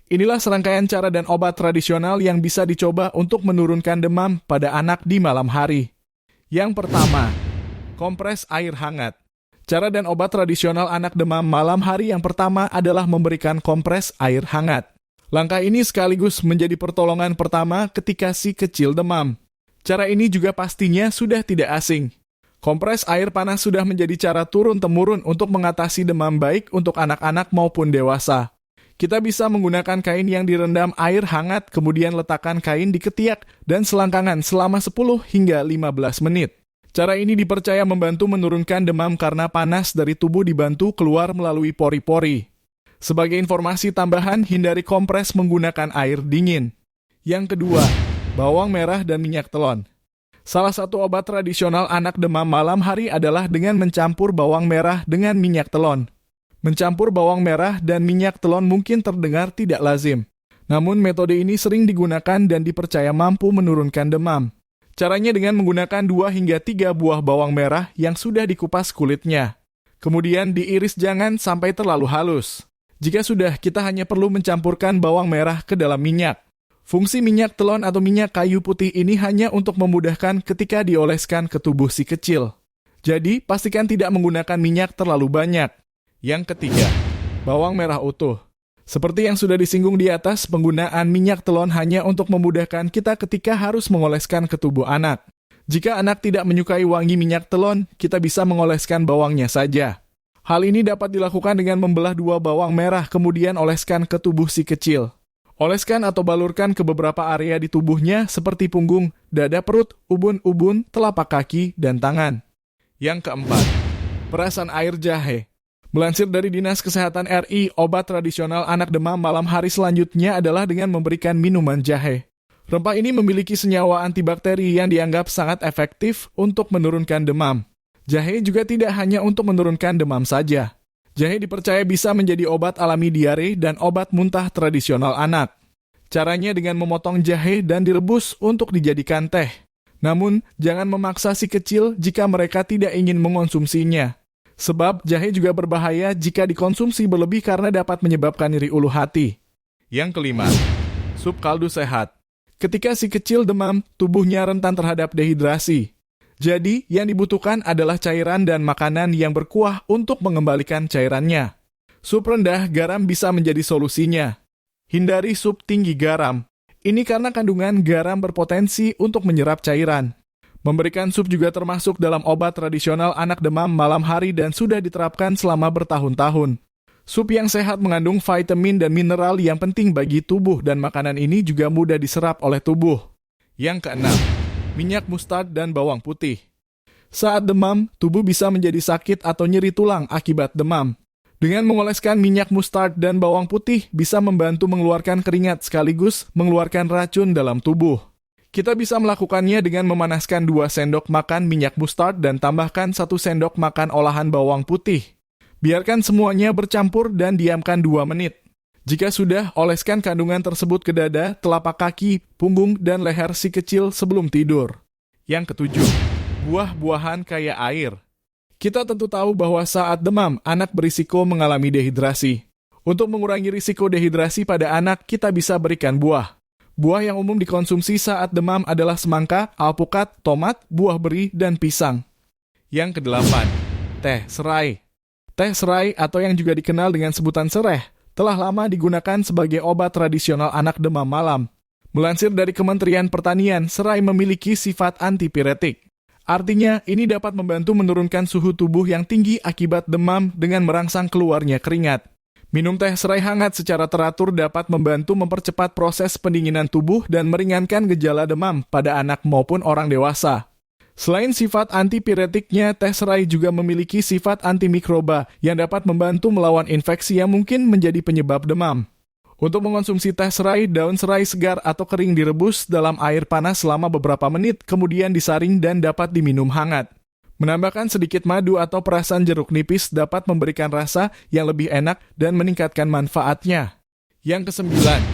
Inilah serangkaian cara dan obat tradisional yang bisa dicoba untuk menurunkan demam pada anak di malam hari. Yang pertama, kompres air hangat. Cara dan obat tradisional anak demam malam hari yang pertama adalah memberikan kompres air hangat. Langkah ini sekaligus menjadi pertolongan pertama ketika si kecil demam. Cara ini juga pastinya sudah tidak asing. Kompres air panas sudah menjadi cara turun-temurun untuk mengatasi demam baik untuk anak-anak maupun dewasa. Kita bisa menggunakan kain yang direndam air hangat, kemudian letakkan kain di ketiak dan selangkangan selama 10 hingga 15 menit. Cara ini dipercaya membantu menurunkan demam karena panas dari tubuh dibantu keluar melalui pori-pori. Sebagai informasi tambahan, hindari kompres menggunakan air dingin. Yang kedua, bawang merah dan minyak telon. Salah satu obat tradisional anak demam malam hari adalah dengan mencampur bawang merah dengan minyak telon. Mencampur bawang merah dan minyak telon mungkin terdengar tidak lazim. Namun metode ini sering digunakan dan dipercaya mampu menurunkan demam. Caranya dengan menggunakan 2 hingga 3 buah bawang merah yang sudah dikupas kulitnya. Kemudian diiris jangan sampai terlalu halus. Jika sudah, kita hanya perlu mencampurkan bawang merah ke dalam minyak. Fungsi minyak telon atau minyak kayu putih ini hanya untuk memudahkan ketika dioleskan ke tubuh si kecil. Jadi, pastikan tidak menggunakan minyak terlalu banyak. Yang ketiga, bawang merah utuh. Seperti yang sudah disinggung di atas, penggunaan minyak telon hanya untuk memudahkan kita ketika harus mengoleskan ke tubuh anak. Jika anak tidak menyukai wangi minyak telon, kita bisa mengoleskan bawangnya saja. Hal ini dapat dilakukan dengan membelah 2 bawang merah kemudian oleskan ke tubuh si kecil. Oleskan atau balurkan ke beberapa area di tubuhnya seperti punggung, dada perut, ubun-ubun, telapak kaki, dan tangan. Yang keempat, perasan air jahe. Melansir dari Dinas Kesehatan RI, obat tradisional anak demam malam hari selanjutnya adalah dengan memberikan minuman jahe. Rempah ini memiliki senyawa antibakteri yang dianggap sangat efektif untuk menurunkan demam. Jahe juga tidak hanya untuk menurunkan demam saja. Jahe dipercaya bisa menjadi obat alami diare dan obat muntah tradisional anak. Caranya dengan memotong jahe dan direbus untuk dijadikan teh. Namun, jangan memaksa si kecil jika mereka tidak ingin mengonsumsinya. Sebab jahe juga berbahaya jika dikonsumsi berlebih karena dapat menyebabkan nyeri ulu hati. Yang kelima, sup kaldu sehat. Ketika si kecil demam, tubuhnya rentan terhadap dehidrasi. Jadi, yang dibutuhkan adalah cairan dan makanan yang berkuah untuk mengembalikan cairannya. Sup rendah garam bisa menjadi solusinya. Hindari sup tinggi garam. Ini karena kandungan garam berpotensi untuk menyerap cairan. Memberikan sup juga termasuk dalam obat tradisional anak demam malam hari dan sudah diterapkan selama bertahun-tahun. Sup yang sehat mengandung vitamin dan mineral yang penting bagi tubuh dan makanan ini juga mudah diserap oleh tubuh. Yang keenam, minyak mustard dan bawang putih. Saat demam, tubuh bisa menjadi sakit atau nyeri tulang akibat demam. Dengan mengoleskan minyak mustard dan bawang putih bisa membantu mengeluarkan keringat sekaligus mengeluarkan racun dalam tubuh. Kita bisa melakukannya dengan memanaskan 2 sendok makan minyak mustard dan tambahkan 1 sendok makan olahan bawang putih. Biarkan semuanya bercampur dan diamkan 2 menit. Jika sudah, oleskan kandungan tersebut ke dada, telapak kaki, punggung, dan leher si kecil sebelum tidur. Yang ketujuh, buah-buahan kaya air. Kita tentu tahu bahwa saat demam, anak berisiko mengalami dehidrasi. Untuk mengurangi risiko dehidrasi pada anak, kita bisa berikan buah. Buah yang umum dikonsumsi saat demam adalah semangka, alpukat, tomat, buah beri, dan pisang. Yang kedelapan, teh serai. Teh serai atau yang juga dikenal dengan sebutan sereh, telah lama digunakan sebagai obat tradisional anak demam malam. Melansir dari Kementerian Pertanian, serai memiliki sifat antipiretik. Artinya, ini dapat membantu menurunkan suhu tubuh yang tinggi akibat demam dengan merangsang keluarnya keringat. Minum teh serai hangat secara teratur dapat membantu mempercepat proses pendinginan tubuh dan meringankan gejala demam pada anak maupun orang dewasa. Selain sifat antipiretiknya, teh serai juga memiliki sifat antimikroba yang dapat membantu melawan infeksi yang mungkin menjadi penyebab demam. Untuk mengonsumsi teh serai, daun serai segar atau kering direbus dalam air panas selama beberapa menit, kemudian disaring dan dapat diminum hangat. Menambahkan sedikit madu atau perasan jeruk nipis dapat memberikan rasa yang lebih enak dan meningkatkan manfaatnya. Yang kesembilan,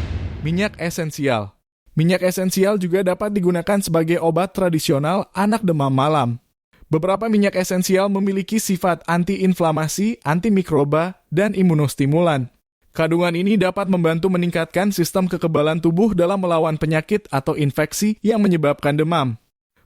minyak esensial. Minyak esensial juga dapat digunakan sebagai obat tradisional anak demam malam. Beberapa minyak esensial memiliki sifat antiinflamasi, antimikroba, dan imunostimulan. Kandungan ini dapat membantu meningkatkan sistem kekebalan tubuh dalam melawan penyakit atau infeksi yang menyebabkan demam.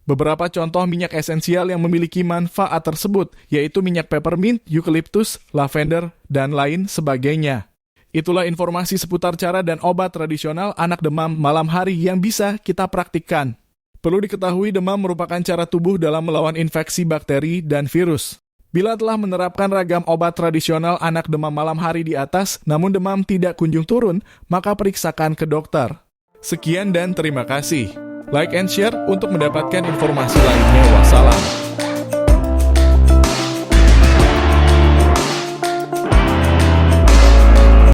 Beberapa contoh minyak esensial yang memiliki manfaat tersebut, yaitu minyak peppermint, eucalyptus, lavender, dan lain sebagainya. Itulah informasi seputar cara dan obat tradisional anak demam malam hari yang bisa kita praktikkan. Perlu diketahui demam merupakan cara tubuh dalam melawan infeksi bakteri dan virus. Bila telah menerapkan ragam obat tradisional anak demam malam hari di atas, namun demam tidak kunjung turun, maka periksakan ke dokter. Sekian dan terima kasih. Like and share untuk mendapatkan informasi lainnya. Wassalam.